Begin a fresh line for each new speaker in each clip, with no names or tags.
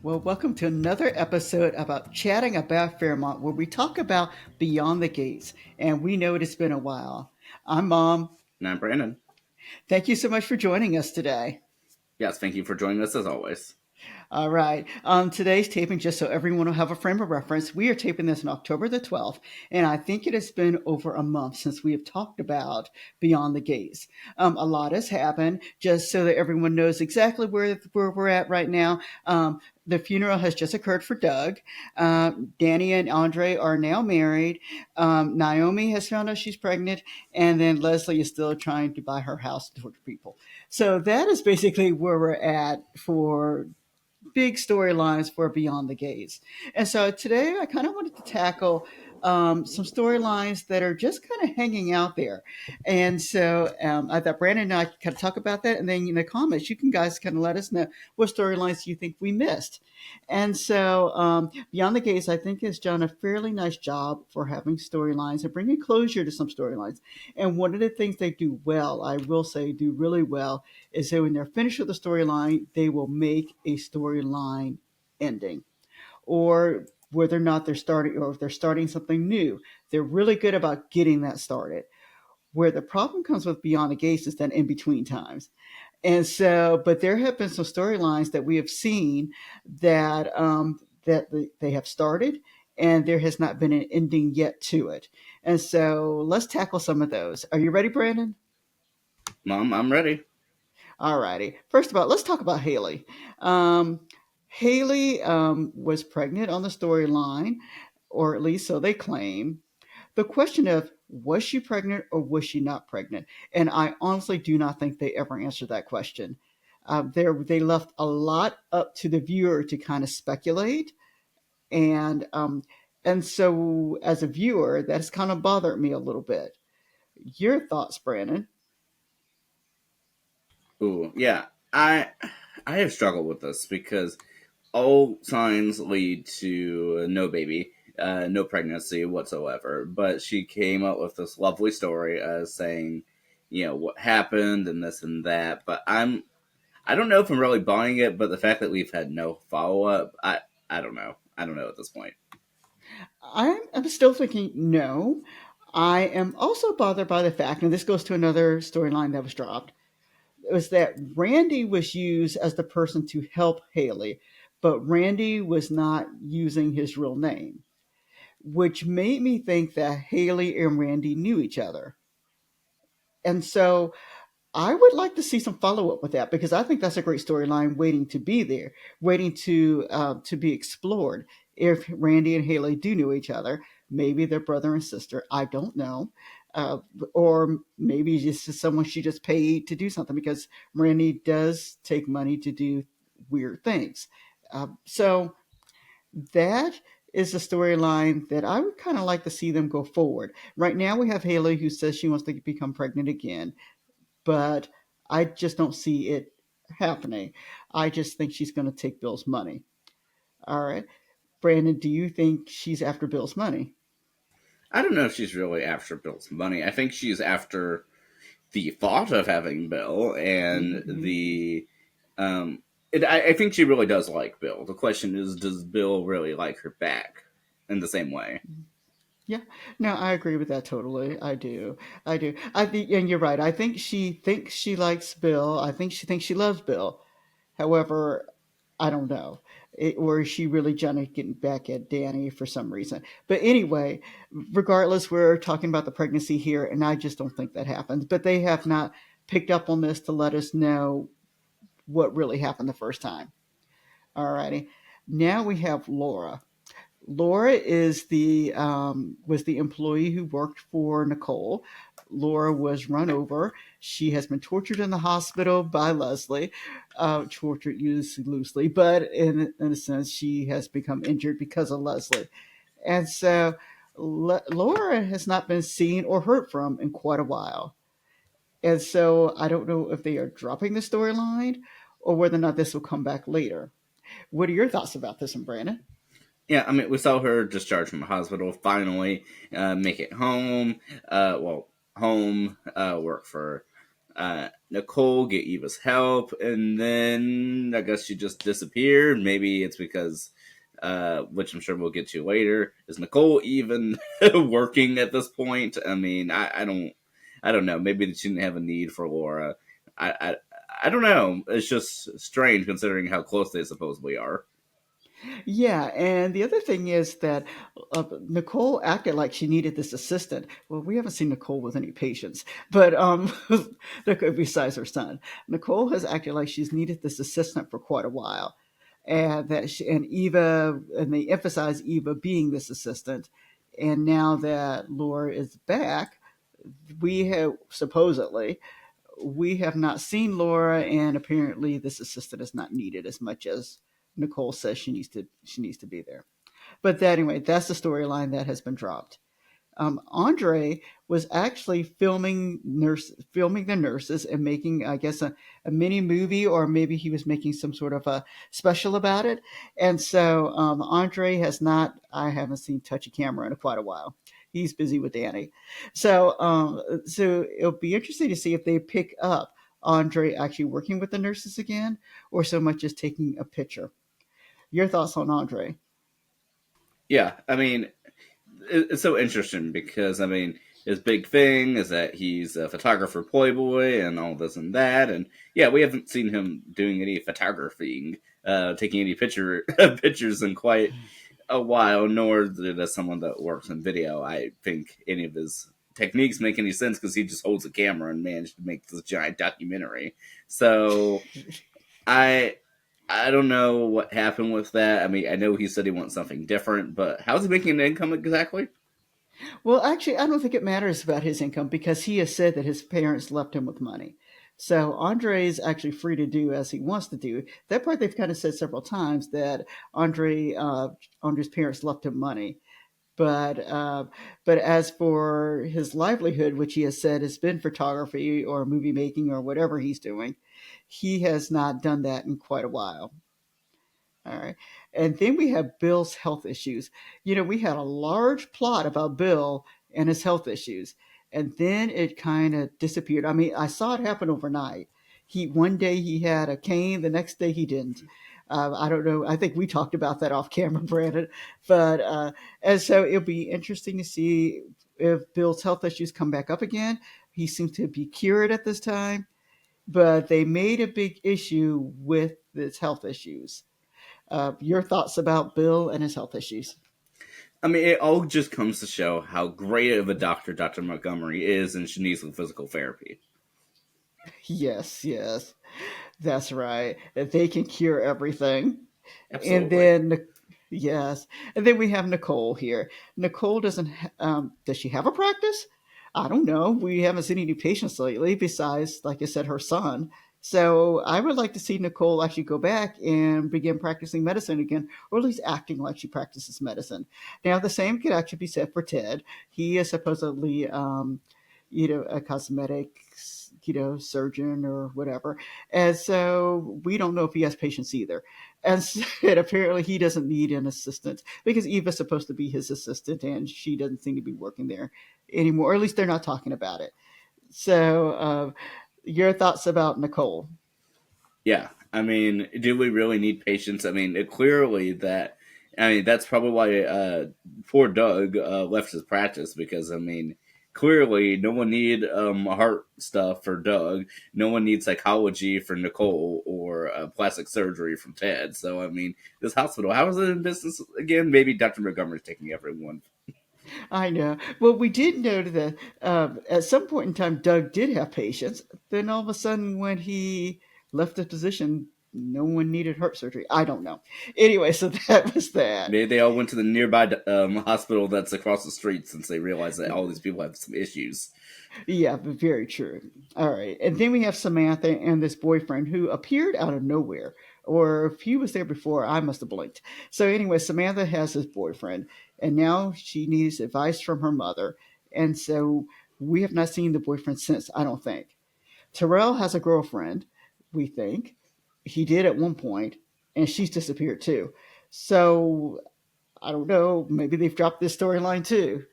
Well, welcome to another episode about Chatting About Fairmont, where we talk about Beyond the Gates. And we know it has been a while. I'm Mom.
And I'm Brandon.
Thank you so much for joining us today.
Yes, thank you for joining us as always.
All right. Today's taping, just so everyone will have a frame of reference, we are taping this on October the 12th, and I think it has been over a month since we have talked about Beyond the Gates. A lot has happened, just so that everyone knows exactly where we're at right now. The funeral has just occurred for Doug. Danny and Andre are now married. Naomi has found out she's pregnant, and then Leslie is still trying to buy her house to torture people. So that is basically where we're at for big storylines for Beyond the Gates. And so today I kind of wanted to tackle some storylines that are just kind of hanging out there. And so I thought Brandon and I could kind of talk about that. And then in the comments, you can guys kind of let us know what storylines you think we missed. And so Beyond the Gates, I think, has done a fairly nice job for having storylines and bringing closure to some storylines. And one of the things they do well, I will say, do really well, is that when they're finished with the storyline, they will make a storyline ending. Or whether or not they're starting, or if they're starting something new, they're really good about getting that started. Where the problem comes with Beyond the Gates is that in between times. And so, but there have been some storylines that we have seen that they have started, and there has not been an ending yet to it. And so, let's tackle some of those. Are you ready, Brandon?
Mom, I'm ready.
All righty. First of all, let's talk about Haley. Um, Haley was pregnant on the storyline, or at least so they claim. The question of was she pregnant or was she not pregnant? And I honestly do not think they ever answered that question. They left a lot up to the viewer to kind of speculate, and so as a viewer, that has kind of bothered me a little bit. Your thoughts, Brandon?
Ooh, yeah. I have struggled with this because all signs lead to no baby, no pregnancy whatsoever. But she came up with this lovely story saying, what happened and this and that. But I don't know if I'm really buying it. But the fact that we've had no follow up, I don't know. I don't know at this point.
I'm still thinking no. I am also bothered by the fact, and this goes to another storyline that was dropped, was that Randy was used as the person to help Haley, but Randy was not using his real name, which made me think that Haley and Randy knew each other. And so I would like to see some follow up with that because I think that's a great storyline waiting to be there, waiting to be explored. If Randy and Haley do know each other, maybe they're brother and sister. I don't know. Uh, or maybe this is someone she just paid to do something because Randy does take money to do weird things. So that is a storyline that I would kind of like to see them go forward. Right now, we have Haley who says she wants to become pregnant again, but I just don't see it happening. I just think she's going to take Bill's money. All right. Brandon, do you think she's after Bill's money?
I don't know if she's really after Bill's money. I think she's after the thought of having Bill and
Mm-hmm.
the I think she really does like Bill. The question is, does Bill really like her back in the same way?
Yeah, no, I agree with that totally. I do. I do. I think, and you're right. I think she thinks she likes Bill. I think she thinks she loves Bill. However, I don't know. Or is she really trying to get back at Danny for some reason? But anyway, regardless, we're talking about the pregnancy here, and I just don't think that happens. But they have not picked up on this to let us know what really happened the first time. Alrighty. Now we have Laura. Laura is the was the employee who worked for Nicole. Laura was run over. She has been tortured in the hospital by Leslie, tortured used loosely, but in a sense, she has become injured because of Leslie. And so Laura has not been seen or heard from in quite a while. And so I don't know if they are dropping the storyline or whether or not this will come back later. What are your thoughts about this one, Brandon?
Yeah, I mean, we saw her discharged from the hospital, finally make it home. Home, work for Nicole get Eva's help, and then I guess she just disappeared. Maybe it's because, which I'm sure we'll get to later, is Nicole even working at this point? I mean, I don't know. Maybe she didn't have a need for Laura. I, I, I don't know. It's just strange considering how close they supposedly are.
Yeah, and the other thing is that Nicole acted like she needed this assistant. Well, we haven't seen Nicole with any patience, but besides her son, Nicole has acted like she's needed this assistant for quite a while, and and Eva, and they emphasize Eva being this assistant, and now that Laura is back, we have supposedly we have not seen Laura, and apparently this assistant is not needed as much as Nicole says she needs to be there. But anyway, that's the storyline that has been dropped. Andre was actually filming the nurses and making, I guess, a mini movie, or maybe he was making some sort of a special about it. And so Andre has not, I haven't seen touch a camera in quite a while. He's busy with Danny. So it'll be interesting to see if they pick up Andre actually working with the nurses again, or so much as taking a picture. Your thoughts on Andre?
Yeah, I mean, it's so interesting because I mean his big thing is that he's a photographer playboy and all this and that, and yeah, we haven't seen him doing any photography, taking any pictures in quite a while, nor did as someone that works in video I think any of his techniques make any sense because he just holds a camera and managed to make this giant documentary. So I I don't know what happened with that. I mean, I know he said he wants something different, but how's he making an income exactly?
Well, actually, I don't think it matters about his income because he has said that his parents left him with money. So Andre is actually free to do as he wants to do. That part they've kind of said several times that Andre's parents left him money. But uh, but as for his livelihood, which he has said has been photography or movie making or whatever he's doing, he has not done that in quite a while. All right. And then we have Bill's health issues. We had a large plot about Bill and his health issues, and then it kind of disappeared. I mean, I saw it happen overnight. One day he had a cane, the next day he didn't. I don't know. I think we talked about that off camera, Brandon. But and so it'll be interesting to see if Bill's health issues come back up again. He seems to be cured at this time, but they made a big issue with his health issues. Your thoughts about Bill and his health issues?
I mean, it all just comes to show how great of a doctor Dr. Montgomery is and she needs some physical therapy.
Yes, yes, that's right. That they can cure everything. And
Absolutely.
then, yes, and then we have Nicole here. Nicole doesn't. Does she have a practice? I don't know. We haven't seen any patients lately, besides, like I said, her son. So I would like to see Nicole actually go back and begin practicing medicine again, or at least acting like she practices medicine. Now, the same could actually be said for Ted. He is supposedly, a cosmetics, surgeon or whatever. And so we don't know if he has patients either. And said apparently he doesn't need an assistant because Eva's supposed to be his assistant and she doesn't seem to be working there anymore. Or at least they're not talking about it. So, your thoughts about Nicole?
Yeah, I mean, do we really need patience? I mean, it clearly that. I mean, that's probably why poor Doug left his practice because I mean, clearly no one need heart stuff for Doug. No one needs psychology for Nicole or plastic surgery from Ted. So I mean, this hospital, how is it in business again? Maybe Dr. Montgomery's taking everyone.
I know. Well, we did note that at some point in time, Doug did have patients. Then all of a sudden, when he left the position, no one needed heart surgery. I don't know. Anyway, so that was that.
Maybe they all went to the nearby hospital that's across the street since they realized that all these people have some issues.
Yeah, very true. All right. And then we have Samantha and this boyfriend who appeared out of nowhere. Or if he was there before, I must have blinked. So, anyway, Samantha has this boyfriend, and now she needs advice from her mother. And so we have not seen the boyfriend since, I don't think. Terrell has a girlfriend, we think. He did at one point, and she's disappeared too. So, I don't know. Maybe they've dropped this storyline too.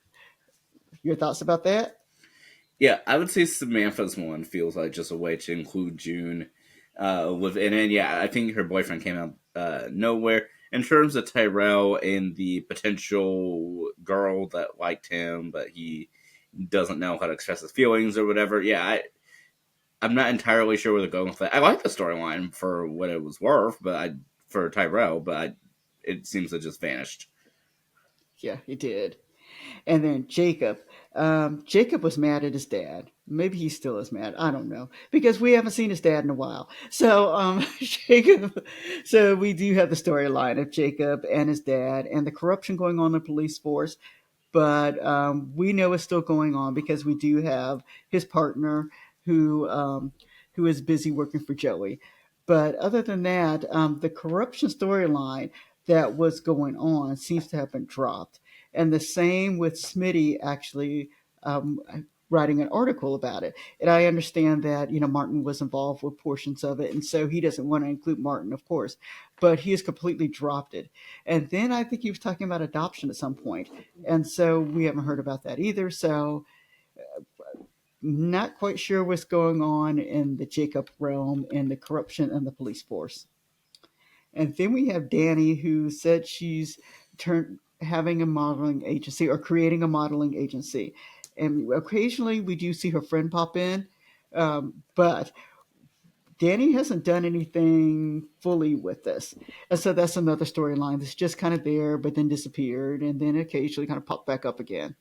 Your thoughts about that?
Yeah, I would say Samantha's one feels like just a way to include June within it. Yeah, I think her boyfriend came out nowhere. In terms of Tyrell and the potential girl that liked him, but he doesn't know how to express his feelings or whatever. Yeah, I'm not entirely sure where they're going with that. I like the storyline for what it was worth, but for Tyrell, it seems to just vanished.
Yeah, he did. And then Jacob. Jacob was mad at his dad. Maybe he still is mad. I don't know because we haven't seen his dad in a while. So Jacob. So we do have the storyline of Jacob and his dad and the corruption going on in the police force. But we know it's still going on because we do have his partner who um, who is busy working for Joey. But other than that, the corruption storyline that was going on seems to have been dropped, and the same with Smitty actually um, writing an article about it. And I understand that Martin was involved with portions of it, and so he doesn't want to include Martin, of course, but he has completely dropped it. And then I think he was talking about adoption at some point, and so we haven't heard about that either. So not quite sure what's going on in the Jacob realm and the corruption in the police force. And then we have Danny, who said she's turned having a modeling agency or creating a modeling agency. And occasionally we do see her friend pop in, but Danny hasn't done anything fully with this. And so that's another storyline that's just kind of there, but then disappeared and then occasionally kind of popped back up again.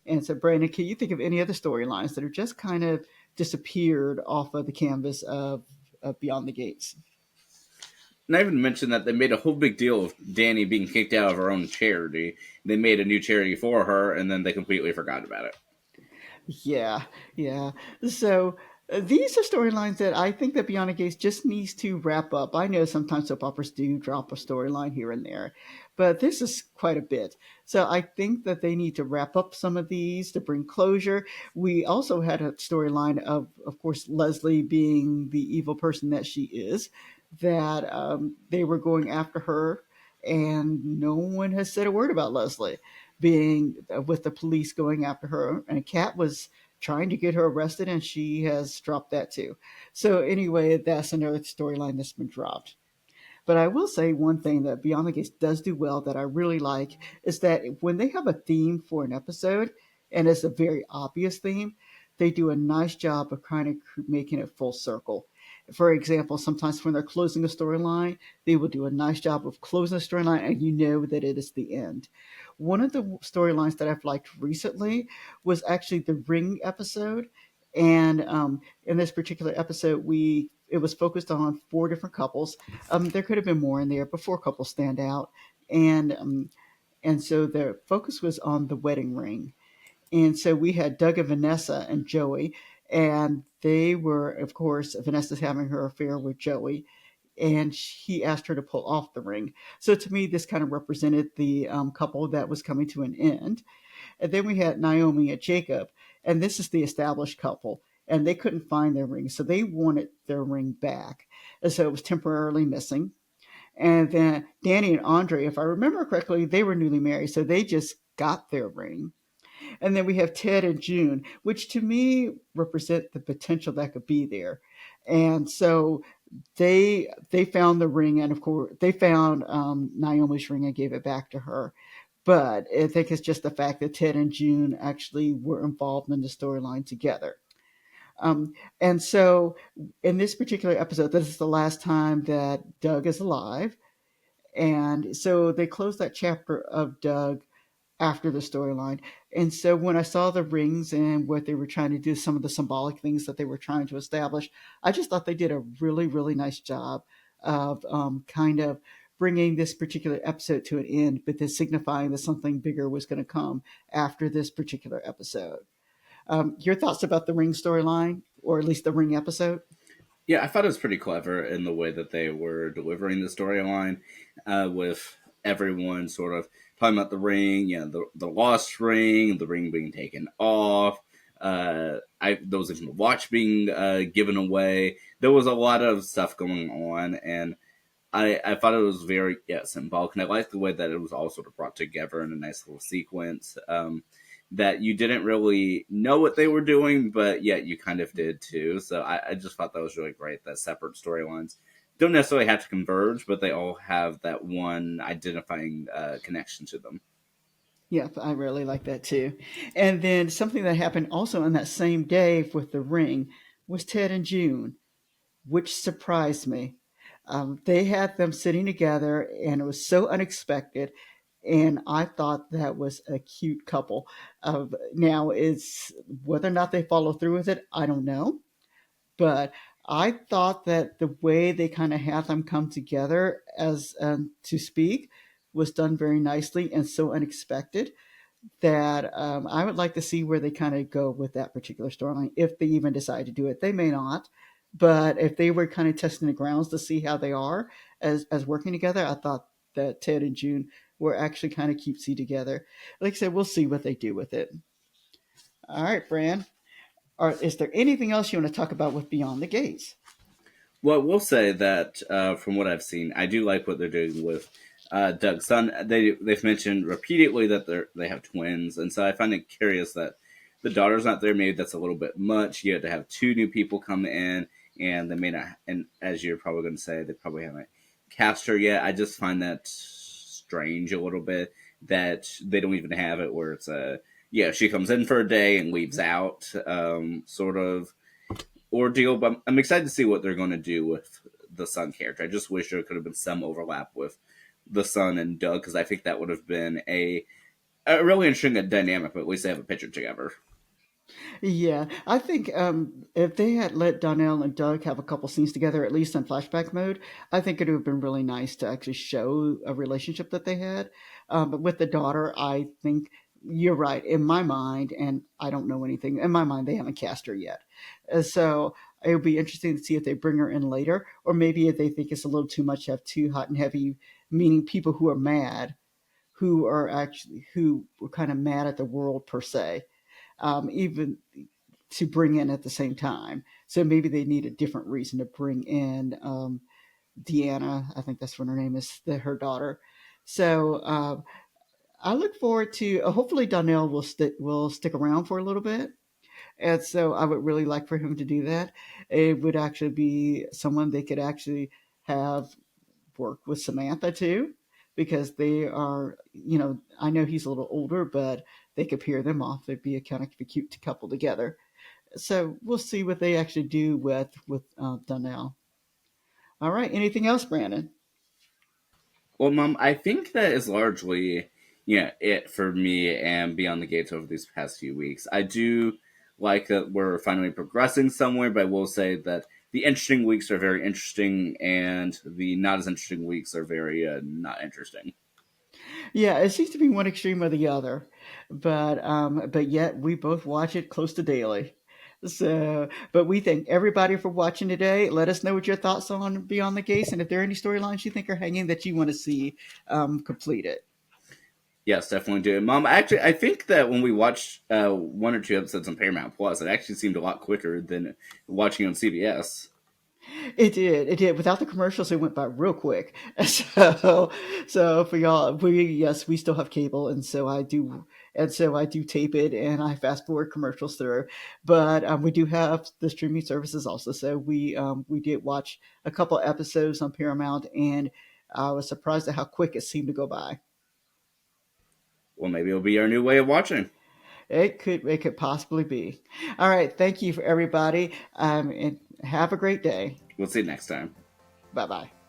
And so, Brandon, can you think of any other storylines that are just kind of disappeared off of the canvas of Beyond the Gates?
Not even mention that they made a whole big deal of Danny being kicked out of her own charity. They made a new charity for her, and then they completely forgot about it.
Yeah, yeah. So these are storylines that I think that Beyond the Gates just needs to wrap up. I know sometimes soap operas do drop a storyline here and there, but this is quite a bit. So I think that they need to wrap up some of these to bring closure. We also had a storyline of course, Leslie being the evil person that she is, that they were going after her, and no one has said a word about Leslie being with the police going after her, and Kat was trying to get her arrested, and she has dropped that too. So anyway, that's another storyline that's been dropped. But I will say one thing that Beyond the Gates does do well that I really like is that when they have a theme for an episode, and it's a very obvious theme, they do a nice job of kind of making it full circle. For example, sometimes when they're closing a storyline, they will do a nice job of closing a storyline and you know that it is the end. One of the storylines that I've liked recently was actually the Ring episode. And in this particular episode, it was focused on four different couples. There could have been more in there, but four couples stand out, and so the focus was on the wedding ring. And so we had Doug and Vanessa and Joey, and they were, of course, Vanessa's having her affair with Joey, and he asked her to pull off the ring. So to me, this kind of represented the couple that was coming to an end. And then we had Naomi and Jacob, and this is the established couple, and they couldn't find their ring, so they wanted their ring back. And so it was temporarily missing. And then Danny and Andre, if I remember correctly, they were newly married, so they just got their ring. And then we have Ted and June, which to me represent the potential that could be there. And so they found the ring, and of course they found Naomi's ring and gave it back to her. But I think it's just the fact that Ted and June actually were involved in the storyline together. And so in this particular episode, this is the last time that Doug is alive. And so they closed that chapter of Doug after the storyline. And so when I saw the rings and what they were trying to do, some of the symbolic things that they were trying to establish, I just thought they did a really, really nice job of kind of bringing this particular episode to an end, but then signifying that something bigger was going to come after this particular episode. Your thoughts about the ring storyline, or at least the ring episode?
Yeah, I thought it was pretty clever in the way that they were delivering the storyline, with everyone sort of talking about the ring, the lost ring, the ring being taken off. There was even a watch being given away. There was a lot of stuff going on, and I thought it was very symbolic, and I liked the way that it was all sort of brought together in a nice little sequence. that you didn't really know what they were doing, but yet you kind of did too. So I just thought that was really great that separate storylines don't necessarily have to converge, but they all have that one identifying connection to them.
Yep, I really like that too. And then something that happened also on that same day with the ring was Ted and June, which surprised me. They had them sitting together, and it was so unexpected. And I thought that was a cute couple. Now, is whether or not they follow through with it, I don't know. But I thought that the way they kind of had them come together as to speak was done very nicely and so unexpected that I would like to see where they kind of go with that particular storyline if they even decide to do it. They may not, but if they were kind of testing the grounds to see how they are as working together, I thought that Ted and June were actually kind of cutesy together. Like I said, we'll see what they do with it. All right, Fran. Is there anything else you want to talk about with Beyond the Gates?
Well, we'll say that from what I've seen, I do like what they're doing with Doug's son. They've mentioned repeatedly that they have twins, and so I find it curious that the daughter's not there. Maybe that's a little bit much. You have to have two new people come in, and they may not. And as you're probably going to say, they probably haven't cast her yet. I just find that strange a little bit that they don't even have it where it's a yeah she comes in for a day and leaves out sort of ordeal. But I'm excited to see what they're going to do with the son character. I just wish there could have been some overlap with the son and Doug because I think that would have been a really interesting dynamic. But at least they have a picture together.
Yeah, I think if they had let Donnell and Doug have a couple scenes together, at least in flashback mode, I think it would have been really nice to actually show a relationship that they had. But with the daughter, I think you're right. In my mind, and I don't know anything, in my mind, they haven't cast her yet. So it would be interesting to see if they bring her in later, or maybe if they think it's a little too much to have two hot and heavy, meaning people who are mad, who were kind of mad at the world per se, even to bring in at the same time. So maybe they need a different reason to bring in Deanna. I think that's what her name is, her daughter. So I look forward to. Hopefully, Donnell will stick around for a little bit, and so I would really like for him to do that. It would actually be someone they could actually have work with Samantha too, because they are. I know he's a little older, but they could pair them off. They'd be a kind of a cute couple together. So we'll see what they actually do with Donnell. All right. Anything else, Brandon?
Well, Mom, I think that is largely it for me and Beyond the Gates over these past few weeks. I do like that we're finally progressing somewhere, but I will say that the interesting weeks are very interesting, and the not as interesting weeks are very not interesting.
Yeah, it seems to be one extreme or the other, but yet we both watch it close to daily. So, but we thank everybody for watching today. Let us know what your thoughts on Beyond the Gates, and if there are any storylines you think are hanging that you want to see completed.
Yes, definitely do. Mom, actually, I think that when we watched one or two episodes on Paramount Plus, it actually seemed a lot quicker than watching on CBS.
It did. It did. Without the commercials, it went by real quick. So for y'all, we still have cable, and so I do tape it, and I fast forward commercials through. But we do have the streaming services also. So we did watch a couple episodes on Paramount, and I was surprised at how quick it seemed to go by.
Well, maybe it'll be our new way of watching.
It could possibly be. All right. Thank you for everybody, and have a great day.
We'll see you next time.
Bye bye.